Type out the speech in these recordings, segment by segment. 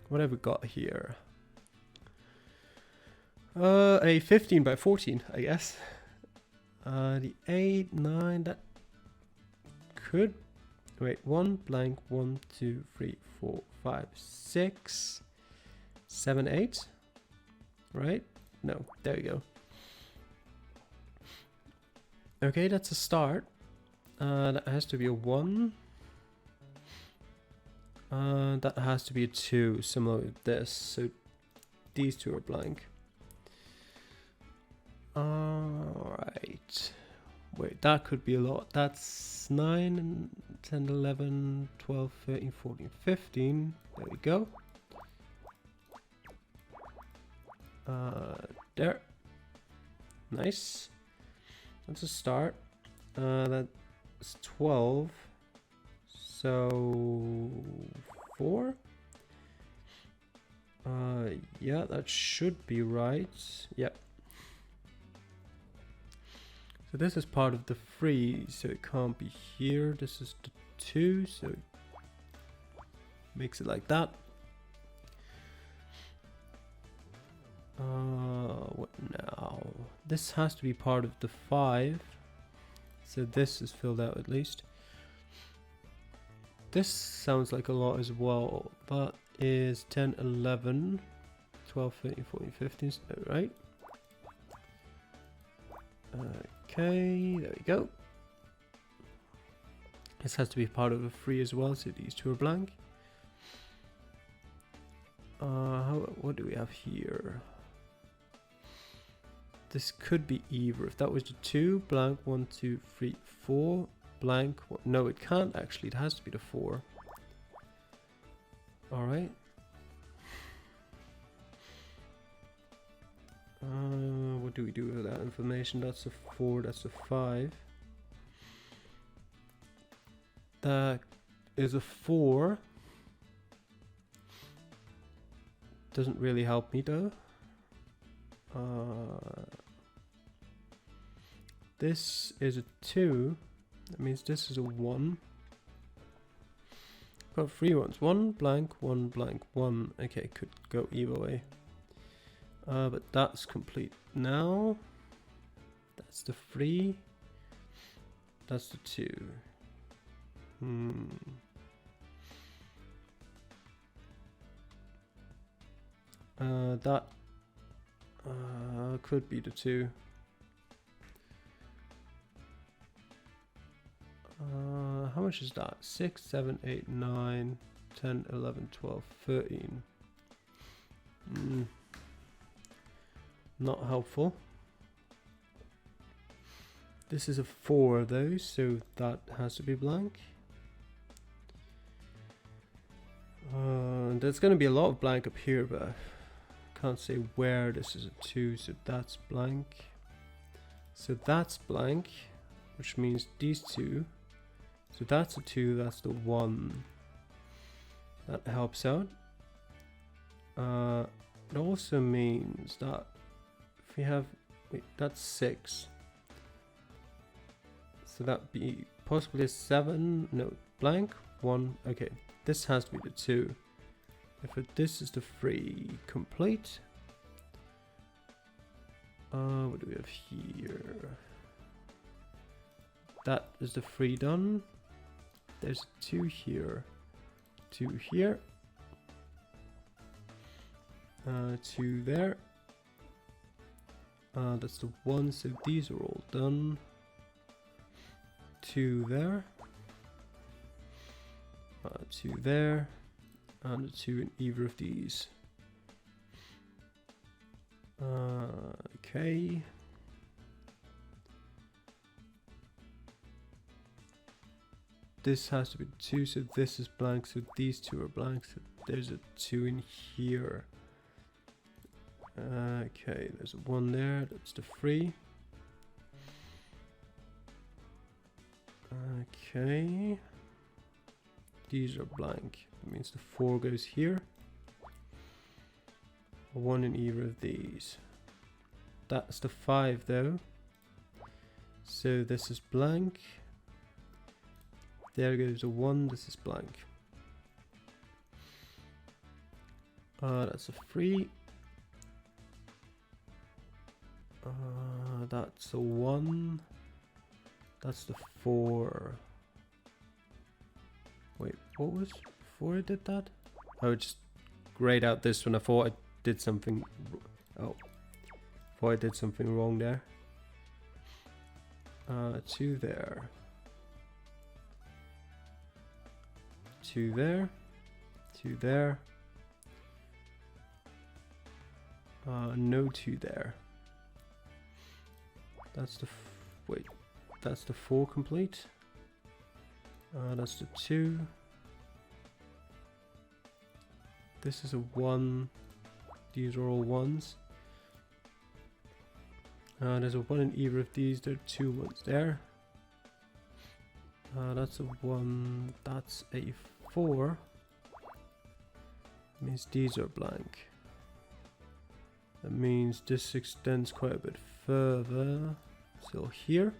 What have we got here? A 15 by 14, I guess. The 8, 9, that could... Wait, 1 blank, 1, 2, 3, 4, 5, 6, 7, 8. Right? No, there we go. Okay, that's a start. That has to be a 1. That has to be a 2, similar with this. So these two are blank. Alright. Wait, that could be a lot. That's 9, 10, 11, 12, 13, 14, 15. There we go. There. Nice. That's a start. That's 12. So 4. Yeah, that should be right. Yep. So this is part of the 3, so it can't be here. This is the 2, so it makes it like that. What now? This has to be part of the 5. So this is filled out at least. This sounds like a lot as well, but is 10, 11, 12, 13, 14, 15, right? Okay, there we go. This has to be part of a 3 as well, so these two are blank. What do we have here? This could be either. If that was the 2, blank, 1, 2, 3, 4, blank. No, it can't actually. It has to be the 4. Alright. What do we do with that information? That's a 4, that's a 5. That is a 4. Doesn't really help me though. This is a 2. That means this is a 1. Got 3 ones. 1 blank, 1 blank, 1. Okay, could go either way. But that's complete now. That's the 3. That's the 2. That could be the 2. How much is that? 6, 7, 8, 9, 10, 11, 12, 13. Not helpful. This is a 4 though, so that has to be blank. There's going to be a lot of blank up here, but I can't say where. This is a 2, so that's blank. So that's blank, which means these two. So that's a 2, that's the 1. That helps out. It also means that if we have, wait, that's 6. So that'd be possibly a 7, no, blank, 1, okay. This has to be the 2. If this is the 3, complete. What do we have here? That is the 3 done. There's 2 here, 2 here, 2 there. That's the 1, so these are all done. 2 there, 2 there, and a 2 in either of these. Okay. This has to be 2, so this is blank, so these two are blank, so there's a 2 in here. Okay, there's a 1 there, that's the 3. Okay. These are blank, that means the 4 goes here. A 1 in either of these. That's the 5 though. So this is blank. There goes a 1, this is blank. That's a 3. That's a 1. That's the 4. Wait, what was before I did that? I would just grayed out this one. I thought I did something. Oh, thought I did something wrong there. 2 there. 2 there. 2 there. No 2 there. That's the wait. That's the 4 complete. That's the 2. This is a 1. These are all 1s. There's a 1 in either of these. There are 2 1s there. That's a 1. That's a 4. Means these are blank. That means this extends quite a bit further. Still here.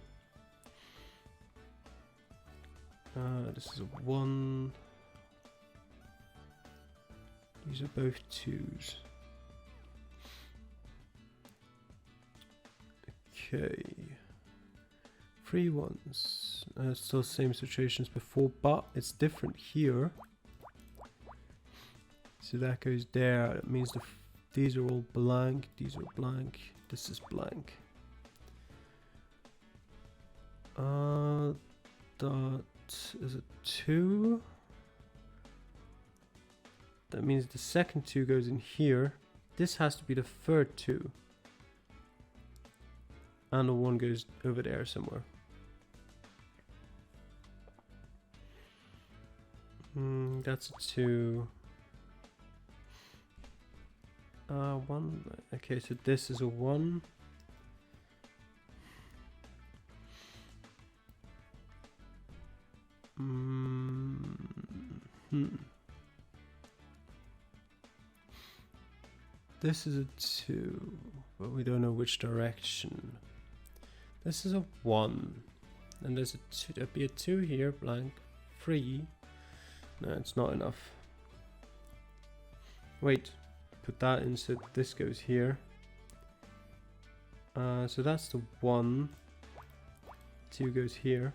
This is a 1. These are both 2s. Okay. 3 1s. Still same situation as before, but it's different here. So that goes there. That means these are all blank. These are blank. This is blank. That is a 2. That means the second 2 goes in here. This has to be the third 2. And the 1 goes over there somewhere. That's a 2. 1. Okay, so this is a 1. This is a 2, but we don't know which direction. This is a 1, and there's a 2. There'd be a 2 here, blank, 3. No, it's not enough. Wait, put that in so this goes here. So that's the 1. 2 goes here.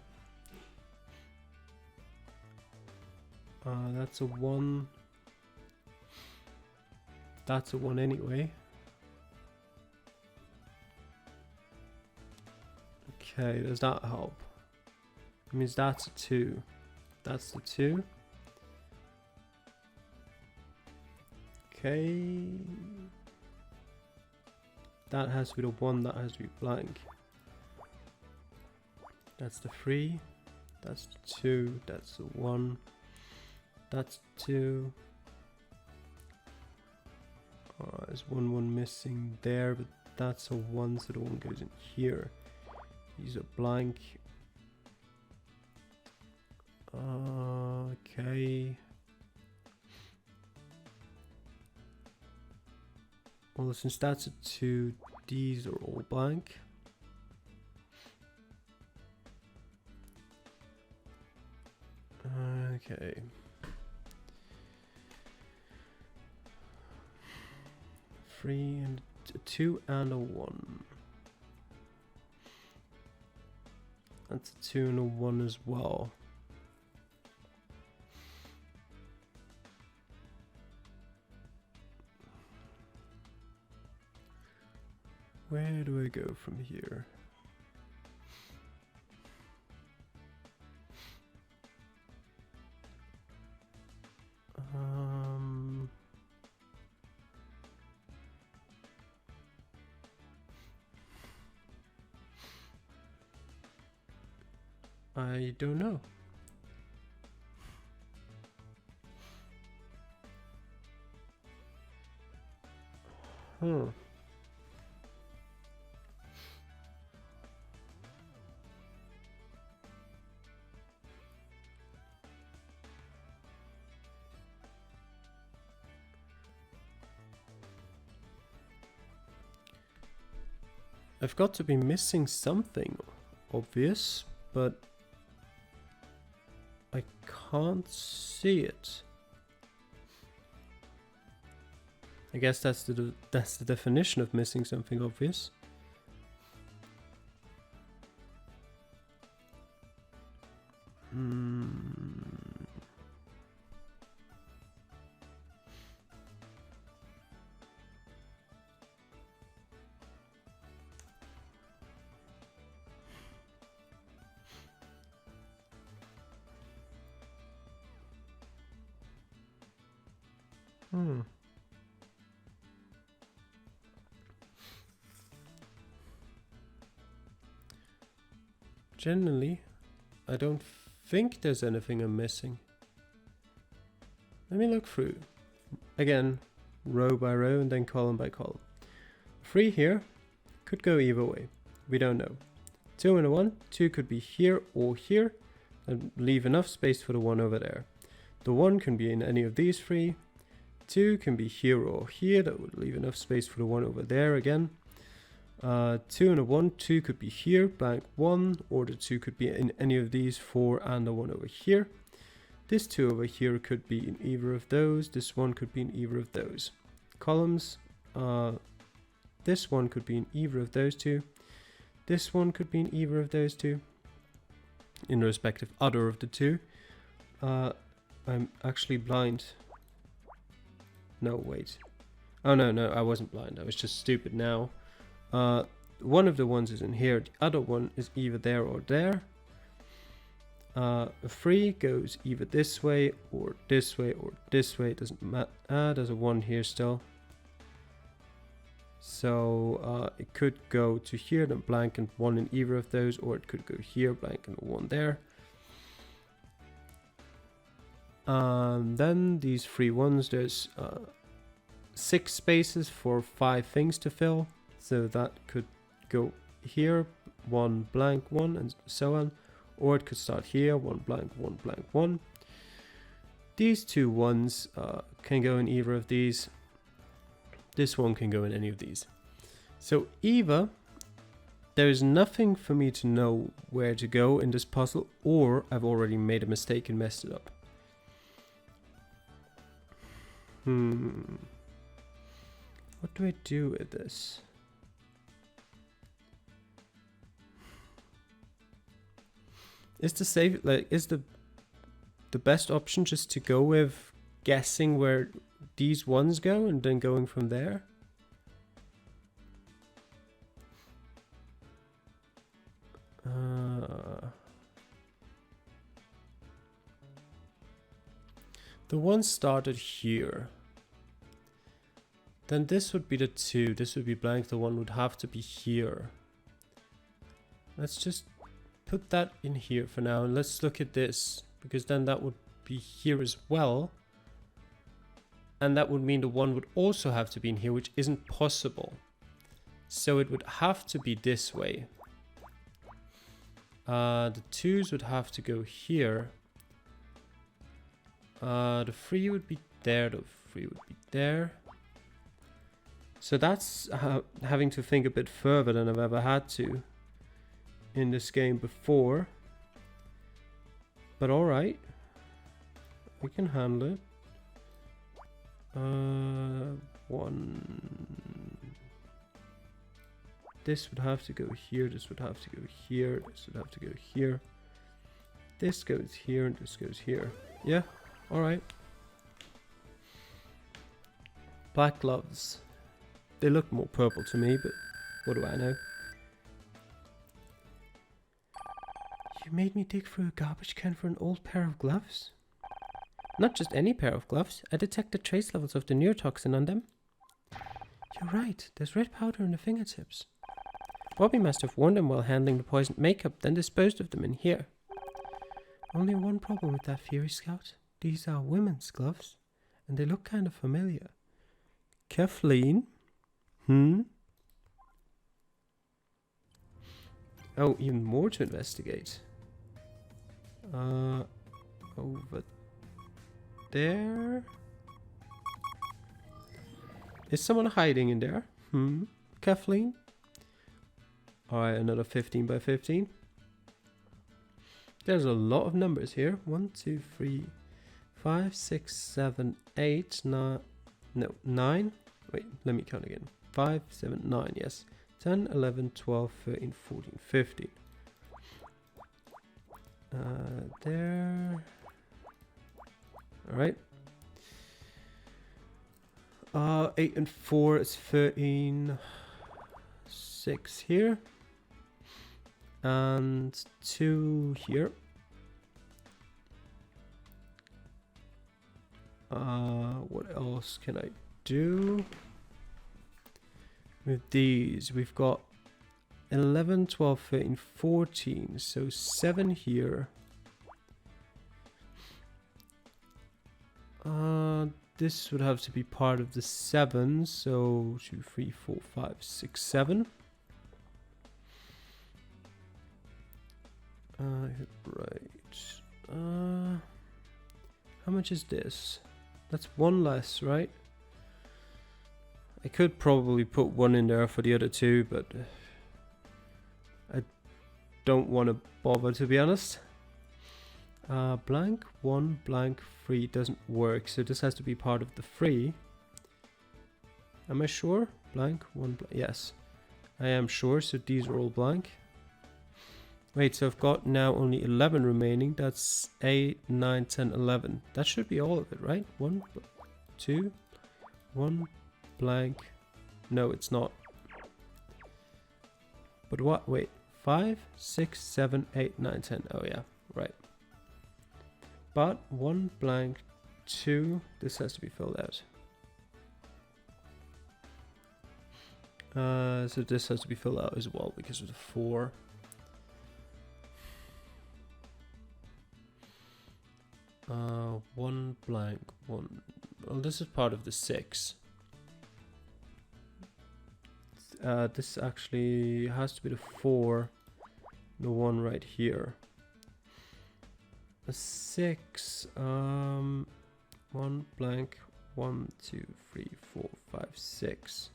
That's a 1. That's a 1 anyway. Okay, does that help? It means that's a 2. That's the 2. Okay. That has to be the 1, that has to be blank. That's the 3. That's the 2. That's the 1. That's 2. There's 1 1 missing there, but that's a 1, so the 1 goes in here. These are blank. Okay. Well, since that's a 2, these are all blank. Okay. Three and a 2 and a 1. That's a 2 and a 1 as well. Where do I go from here? I don't know. Huh. I've got to be missing something obvious, but I can't see it. I guess that's the definition of missing something obvious. Generally, I don't think there's anything I'm missing. Let me look through. Again, row by row and then column by column. 3 here could go either way. We don't know. 2 and a 1. 2 could be here or here and leave enough space for the 1 over there. The 1 can be in any of these 3. 2 can be here or here. That would leave enough space for the 1 over there again. 2 and a 1, 2 could be here, blank 1, or the 2 could be in any of these 4 and the 1 over here. This 2 over here could be in either of those, this 1 could be in either of those. Columns, this 1 could be in either of those 2. This 1 could be in either of those 2. In the respective other of the 2. I'm actually blind. No, wait. Oh no, I wasn't blind, I was just stupid now. One of the ones is in here, the other one is either there or there. 3 goes either this way or this way or this way, it doesn't matter. There's a 1 here still. So it could go to here, then blank and 1 in either of those, or it could go here, blank and 1 there. Then these 3 ones, there's 6 spaces for 5 things to fill. So that could go here, 1 blank 1 and so on. Or it could start here, 1 blank 1 blank 1. These 2 ones can go in either of these. This one can go in any of these. So either there is nothing for me to know where to go in this puzzle, or I've already made a mistake and messed it up. What do I do with this? Is the best option just to go with guessing where these ones go and then going from there? The one started here. Then this would be the 2. This would be blank. The 1 would have to be here. Let's just put that in here for now, and let's look at this, because then that would be here as well, and that would mean the 1 would also have to be in here, which isn't possible. So it would have to be this way. The 2s would have to go here. The 3 would be there, the 3 would be there. So that's having to think a bit further than I've ever had to in this game before, but all right, we can handle it. 1. This would have to go here, this would have to go here, this would have to go here. This goes here and this goes here. Yeah, all right. Black gloves. They look more purple to me, but what do I know? You made me dig through a garbage can for an old pair of gloves? Not just any pair of gloves. I detected trace levels of the neurotoxin on them. You're right. There's red powder in the fingertips. Bobby must have worn them while handling the poisoned makeup, then disposed of them in here. Only one problem with that theory, Scout. These are women's gloves, and they look kind of familiar. Kathleen? Oh, even more to investigate. Over there? Is someone hiding in there? Kathleen? Alright, another 15 by 15. There's a lot of numbers here. 1, 2, 3, 5, 6, 7, 8, 9. No, 9. Wait, let me count again. 5, 7, 9, yes. 10, 11, 12, 13, 14, 15. There. Alright. 8 and 4 is 13. 6 here. And 2 here. What else can I do? With these, we've got 11, 12, 13, 14. So 7 here. This would have to be part of the 7. So 2, 3, 4, 5, 6, 7. Right. How much is this? That's 1 less, right? I could probably put 1 in there for the other 2, but I don't want to bother, to be honest. Blank 1, blank 3 doesn't work, so this has to be part of the 3. Am I sure? Blank 1, yes. I am sure, so these are all blank. Wait, so I've got now only 11 remaining. That's 8, 9, 10, 11. That should be all of it, right? 1, 2, 1, blank. No, it's not. But what? Wait. 5, 6, 7, 8, 9, 10. Oh, yeah. Right. But 1, blank, 2. This has to be filled out. So this has to be filled out as well because of the 4. One blank, 1. Well, this is part of the 6. This actually has to be the 4. The 1 right here. A 6. 1 blank, 1, 2, 3, 4, 5, 6.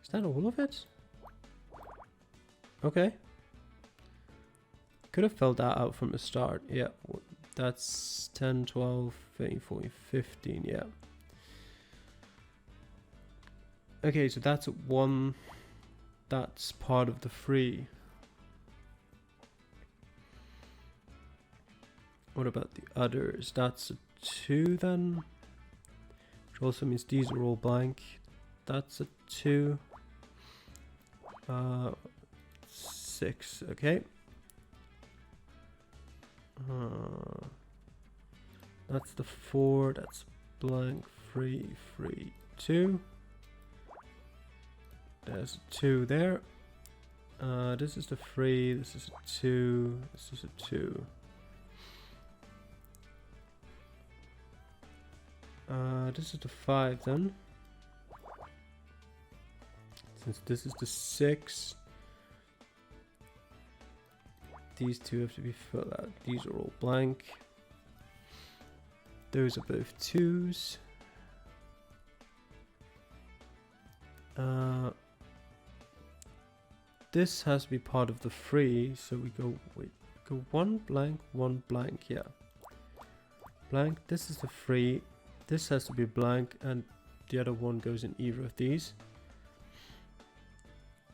Is that all of it? Okay. Could have filled that out from the start. Yeah. That's 10, 12, 13, 14, 15, yeah. Okay, so that's 1. That's part of the 3. What about the others? That's a 2 then. Which also means these are all blank. That's a 2. 6, okay. That's the 4, that's blank, 3, 3, 2. There's a 2 there. This is the 3, this is a 2, this is a 2. This is the 5 then. Since this is the 6. These 2 have to be filled out. These are all blank. Those are both 2s. This has to be part of the 3, so we go, wait, go 1 blank, 1 blank, yeah. Blank, this is the 3. This has to be blank, and the other one goes in either of these.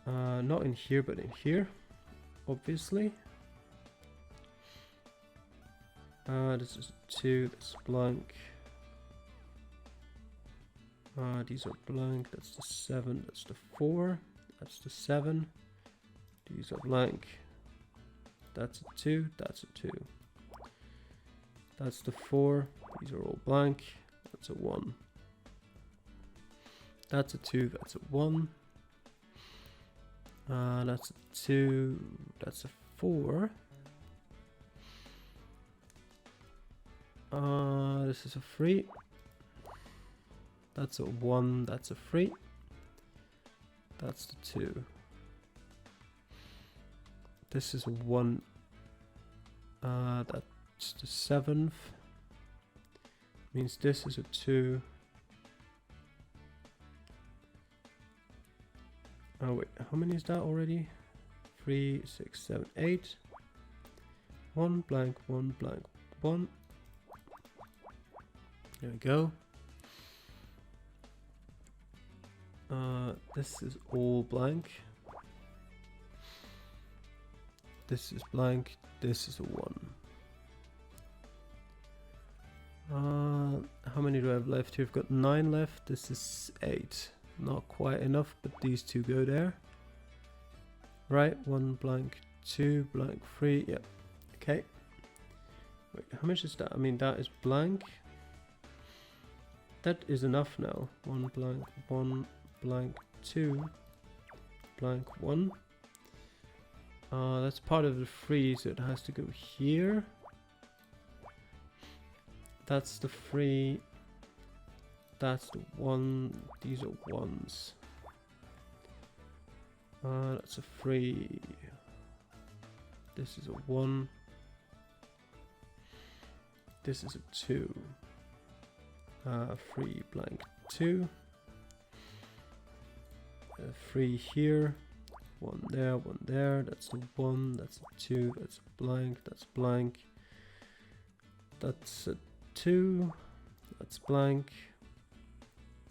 Not in here, but in here, obviously. This is 2, that's blank. These are blank, that's the 7, that's the 4, that's the 7. These are blank. That's a 2, that's a 2. That's the 4, these are all blank, that's a 1. That's a 2, that's a 1. That's a 2, that's a 4. This is a 3. That's a 1, that's a 3. That's the 2. This is a 1. That's the 7th. Means this is a 2. Oh wait, how many is that already? 3, 6, 7, 8. 1 blank, 1 blank, 1. There we go. This is all blank. This is blank. This is a 1. How many do I have left here? I've got 9 left. This is 8. Not quite enough, but these 2 go there. Right, 1 blank, 2 blank, 3. Yep. Okay. Wait, how much is that? I mean, that is blank. That is enough now. 1 blank, 2 blank, 1. That's part of the 3, so it has to go here. That's the 3. That's the 1. These are 1s. That's a 3. This is a 1. This is a 2. 3 blank 2. 3 here. 1 there, 1 there. That's the 1. That's a 2. That's a blank. That's blank. That's a 2. That's blank.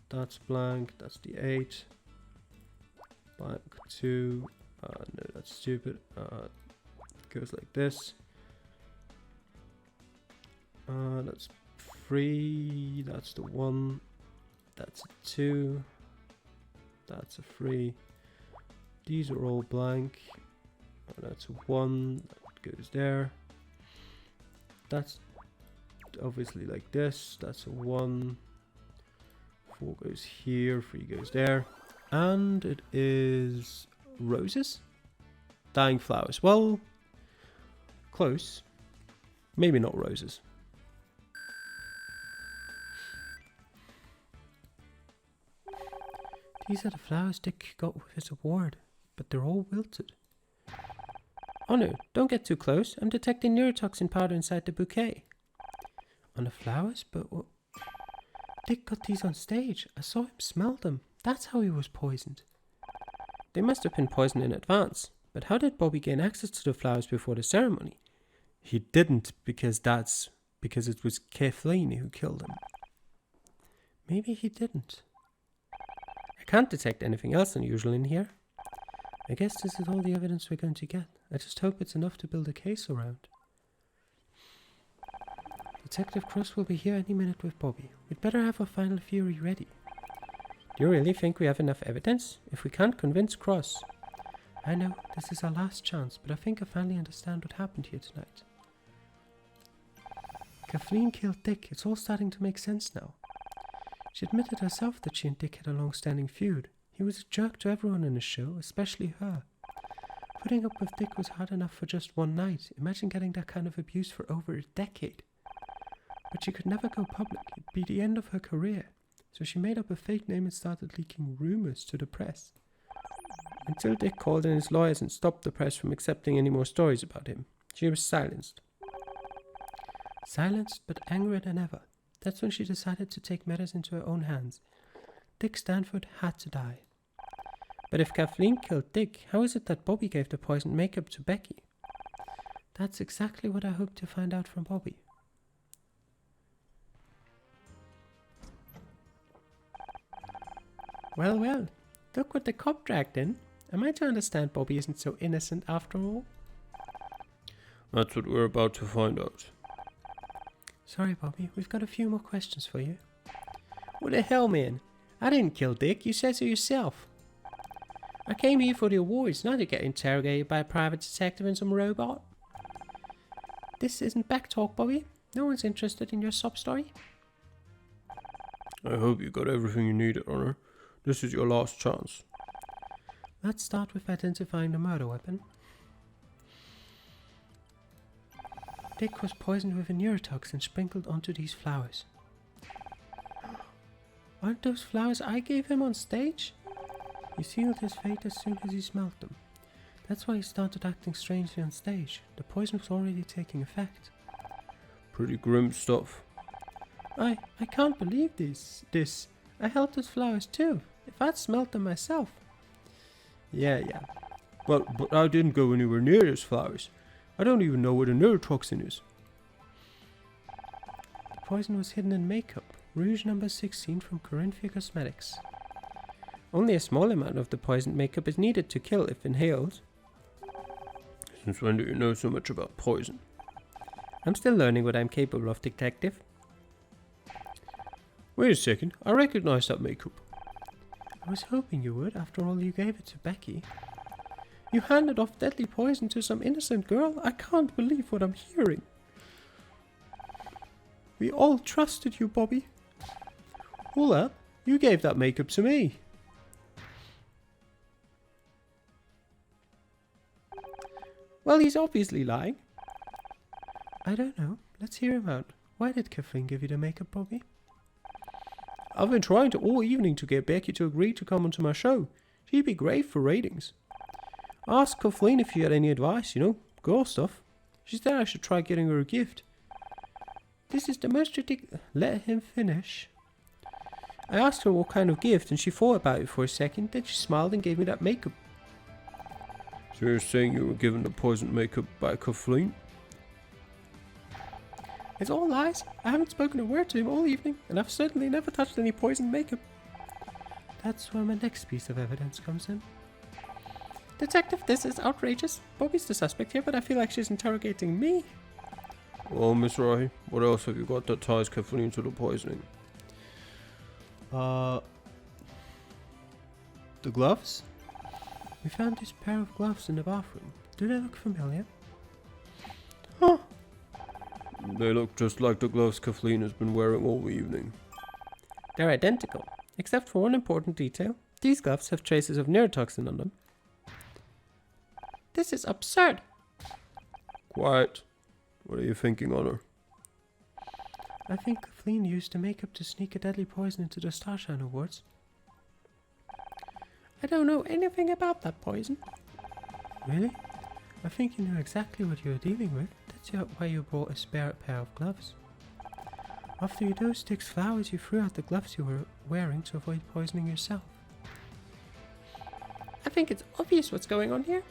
That's blank. That's the 8. Blank 2. No, that's stupid. It goes like this. That's 3. That's the 1. That's a 2. That's a 3. These are all blank. That's a 1. That goes there. That's obviously like this. That's a 1. 4 goes here. 3 goes there. And it is roses? Dying flowers. Well, close. Maybe not roses. These are the flowers Dick got with his award, but they're all wilted. Oh no, don't get too close. I'm detecting neurotoxin powder inside the bouquet. On the flowers? But what? Dick got these on stage. I saw him smell them. That's how he was poisoned. They must have been poisoned in advance. But how did Bobby gain access to the flowers before the ceremony? He didn't, because it was Kathleen who killed him. Maybe he didn't. I can't detect anything else unusual in here. I guess this is all the evidence we're going to get. I just hope it's enough to build a case around. Detective Cross will be here any minute with Bobby. We'd better have our final theory ready. Do you really think we have enough evidence? If we can't convince Cross... I know, this is our last chance, but I think I finally understand what happened here tonight. Kathleen killed Dick. It's all starting to make sense now. She admitted herself that she and Dick had a long-standing feud. He was a jerk to everyone in the show, especially her. Putting up with Dick was hard enough for just one night. Imagine getting that kind of abuse for over a decade. But she could never go public. It'd be the end of her career. So she made up a fake name and started leaking rumors to the press. Until Dick called in his lawyers and stopped the press from accepting any more stories about him. She was silenced. Silenced, but angrier than ever. That's when she decided to take matters into her own hands. Dick Stanford had to die. But if Kathleen killed Dick, how is it that Bobby gave the poisoned makeup to Becky? That's exactly what I hope to find out from Bobby. Well, well, look what the cop dragged in. Am I to understand Bobby isn't so innocent after all? That's what we're about to find out. Sorry, Bobby, we've got a few more questions for you. What the hell, man? I didn't kill Dick, you said so yourself. I came here for the awards, not to get interrogated by a private detective and some robot. This isn't backtalk, Bobby. No one's interested in your sob story. I hope you got everything you needed, Honor. This is your last chance. Let's start with identifying the murder weapon. Dick was poisoned with a neurotoxin sprinkled onto these flowers. Aren't those flowers I gave him on stage? He sealed his fate as soon as he smelled them. That's why he started acting strangely on stage. The poison was already taking effect. Pretty grim stuff. I can't believe this. I held those flowers too. If I'd smelled them myself. Yeah. Well, but I didn't go anywhere near those flowers. I don't even know what a neurotoxin is. The poison was hidden in makeup. Rouge number 16 from Corinthia Cosmetics. Only a small amount of the poisoned makeup is needed to kill if inhaled. Since when do you know so much about poison? I'm still learning what I'm capable of, detective. Wait a second, I recognize that makeup. I was hoping you would, after all you gave it to Becky. You handed off deadly poison to some innocent girl? I can't believe what I'm hearing. We all trusted you, Bobby. Hold up, you gave that makeup to me. Well, he's obviously lying. I don't know. Let's hear him out. Why did Kathleen give you the makeup, Bobby? I've been trying all evening to get Becky to agree to come onto my show. She'd be great for ratings. I asked Kathleen if she had any advice, girl stuff. She said I should try getting her a gift. This is the most ridiculous... Let him finish. I asked her what kind of gift and she thought about it for a second, then she smiled and gave me that makeup. So you're saying you were given the poisoned makeup by Kathleen? It's all lies. I haven't spoken a word to him all evening, and I've certainly never touched any poisoned makeup. That's where my next piece of evidence comes in. Detective, this is outrageous. Bobby's the suspect here, but I feel like she's interrogating me. Well, Miss Rai, what else have you got that ties Kathleen to the poisoning? The gloves? We found this pair of gloves in the bathroom. Do they look familiar? Huh. They look just like the gloves Kathleen has been wearing all evening. They're identical, except for one important detail. These gloves have traces of neurotoxin on them. This is absurd. Quiet. What are you thinking, Honor? I think Kathleen used the makeup to sneak a deadly poison into the Starshine Awards. I don't know anything about that poison. Really? I think you knew exactly what you were dealing with. That's why you brought a spare pair of gloves. After you dosed Dick's flowers, you threw out the gloves you were wearing to avoid poisoning yourself. I think it's obvious what's going on here.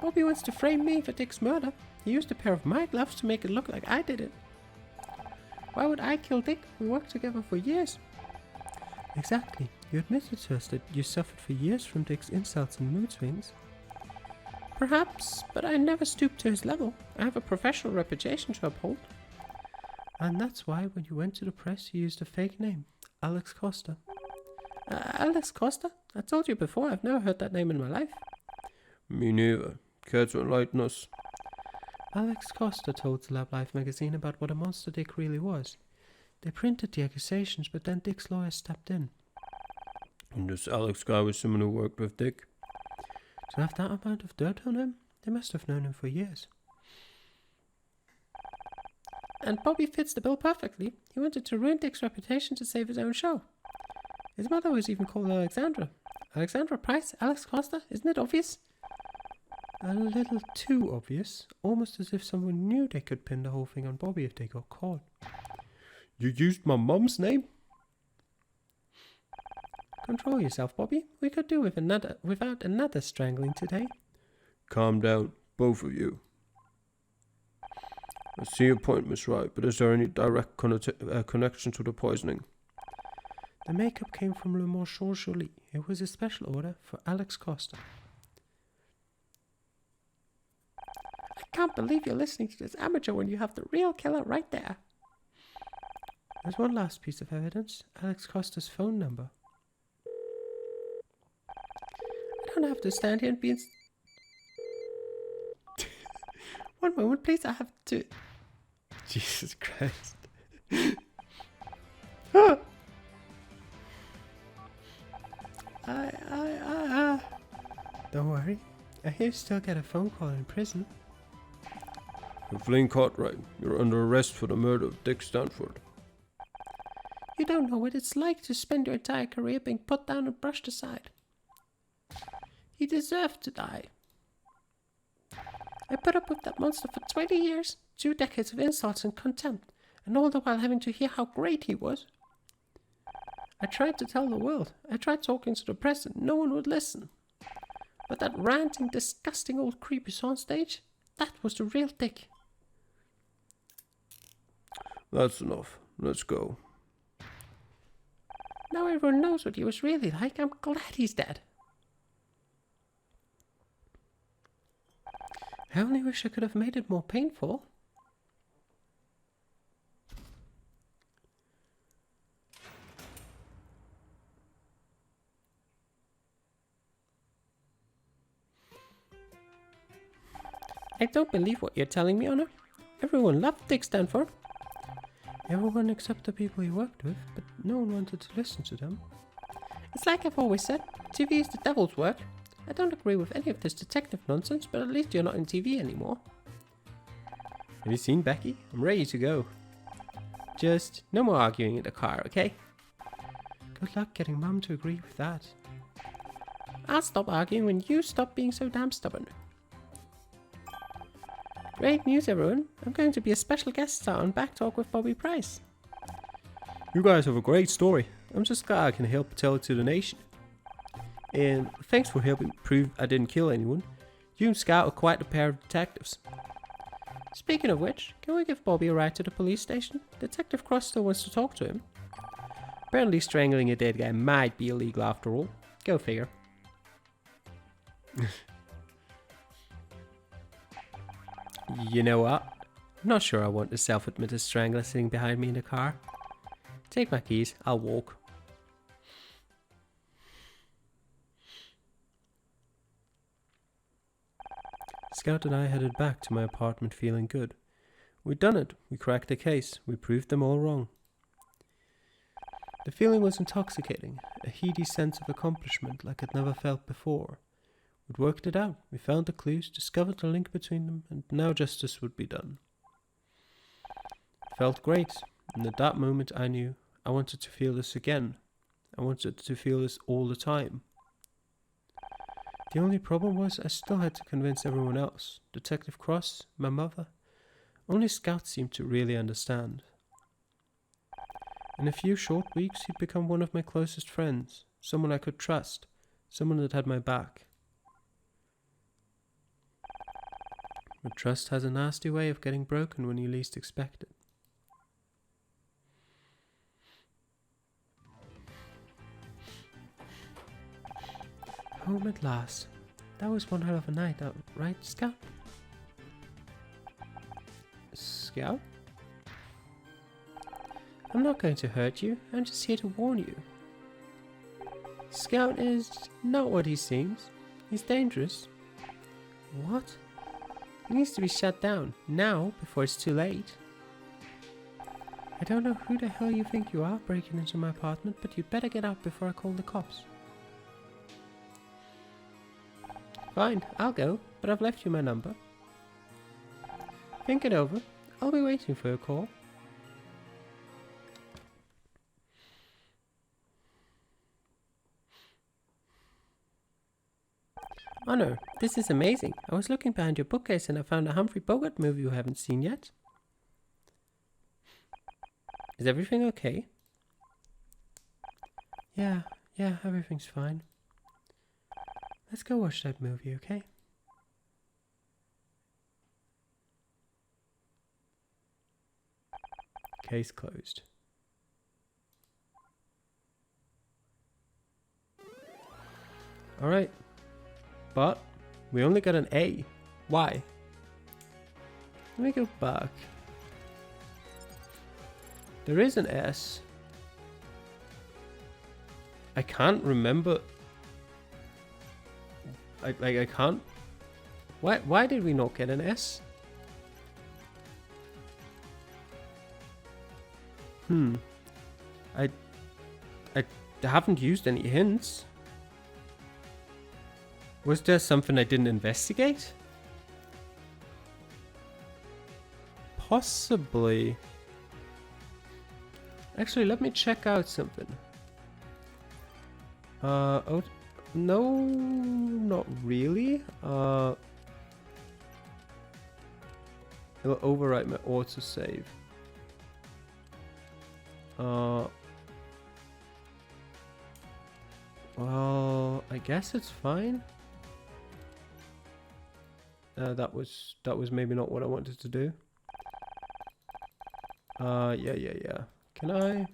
Bobby wants to frame me for Dick's murder. He used a pair of my gloves to make it look like I did it. Why would I kill Dick? We worked together for years. Exactly. You admitted to us that you suffered for years from Dick's insults and mood swings. Perhaps, but I never stooped to his level. I have a professional reputation to uphold. And that's why when you went to the press you used a fake name, Alex Costa. Alex Costa? I told you before, I've never heard that name in my life. Me neither. Care to enlighten us? Alex Costa told the Lab Life magazine about what a monster Dick really was. They printed the accusations, but then Dick's lawyer stepped in. And this Alex guy was someone who worked with Dick? To have that amount of dirt on him, they must have known him for years. And Bobby fits the bill perfectly. He wanted to ruin Dick's reputation to save his own show. His mother was even called Alexandra. Alexandra Price? Alex Costa? Isn't it obvious? A little too obvious. Almost as if someone knew they could pin the whole thing on Bobby if they got caught. You used my mum's name? Control yourself, Bobby. We could do without another strangling today. Calm down, both of you. I see your point, Miss Wright, but is there any direct connection to the poisoning? The makeup came from Le Marchand Jolie. It was a special order for Alex Costa. I can't believe you're listening to this amateur when you have the real killer right there. There's one last piece of evidence. Alex Costa's phone number. I don't have to stand here and be... One moment, please. I have to... Jesus Christ. Don't worry. I hear you still get a phone call in prison. Kathleen Cartwright, you're under arrest for the murder of Dick Stanford. You don't know what it's like to spend your entire career being put down and brushed aside. He deserved to die. I put up with that monster for 20 years, 2 decades of insults and contempt, and all the while having to hear how great he was. I tried to tell the world. I tried talking to the press and no one would listen. But that ranting, disgusting old creep you saw on stage, that was the real Dick. That's enough. Let's go. Now I everyone knows what he was really like, I'm glad he's dead. I only wish I could have made it more painful. I don't believe what you're telling me, Honor. Everyone loved Dick Stanford. Everyone except the people he worked with, but no one wanted to listen to them. It's like I've always said, TV is the devil's work. I don't agree with any of this detective nonsense, but at least you're not in TV anymore. Have you seen Becky? I'm ready to go. Just no more arguing in the car, okay? Good luck getting Mum to agree with that. I'll stop arguing when you stop being so damn stubborn. Great news, everyone. I'm going to be a special guest star on Back Talk with Bobby Price. You guys have a great story. I'm just glad I can help tell it to the nation. And thanks for helping prove I didn't kill anyone. You and Scout are quite a pair of detectives. Speaking of which, can we give Bobby a ride to the police station? Detective Cross still wants to talk to him. Apparently strangling a dead guy might be illegal after all. Go figure. You know what? I'm not sure I want a self-admitted strangler sitting behind me in the car. Take my keys, I'll walk. Scout and I headed back to my apartment feeling good. We'd done it. We cracked the case. We proved them all wrong. The feeling was intoxicating, a heady sense of accomplishment like I'd never felt before. We'd worked it out. We found the clues, discovered the link between them, and now justice would be done. It felt great, and at that moment I knew I wanted to feel this again. I wanted to feel this all the time. The only problem was I still had to convince everyone else. Detective Cross, my mother. Only Scout seemed to really understand. In a few short weeks he'd become one of my closest friends. Someone I could trust. Someone that had my back. But trust has a nasty way of getting broken when you least expect it. Home at last. That was one hell of a night, right, Scout? Scout? I'm not going to hurt you. I'm just here to warn you. Scout is not what he seems. He's dangerous. What? He needs to be shut down, now, before it's too late. I don't know who the hell you think you are breaking into my apartment, but you'd better get out before I call the cops. Fine, I'll go, but I've left you my number. Think it over. I'll be waiting for your call. Honor, this is amazing. I was looking behind your bookcase and I found a Humphrey Bogart movie you haven't seen yet. Is everything okay? Yeah, everything's fine. Let's go watch that movie, okay? Case closed. Alright. But we only got an A. Why? Let me go back. There is an S. I can't remember. I can't. Why did we not get an S? I haven't used any hints. Was there something I didn't investigate? Possibly. Actually, let me check out something. Oh, no, not really. It'll overwrite my autosave. Well, I guess it's fine. That was maybe not what I wanted to do. Yeah. Can I?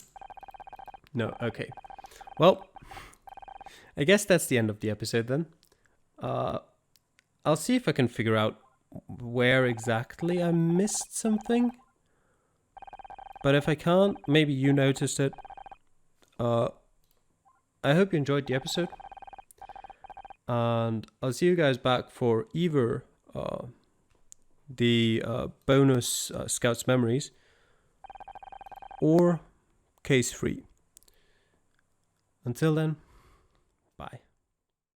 No, okay. Well, I guess that's the end of the episode then. I'll see if I can figure out where exactly I missed something. But if I can't, maybe you noticed it. I hope you enjoyed the episode. And I'll see you guys back for either the bonus Scouts Memories or Case 3. Until then, bye.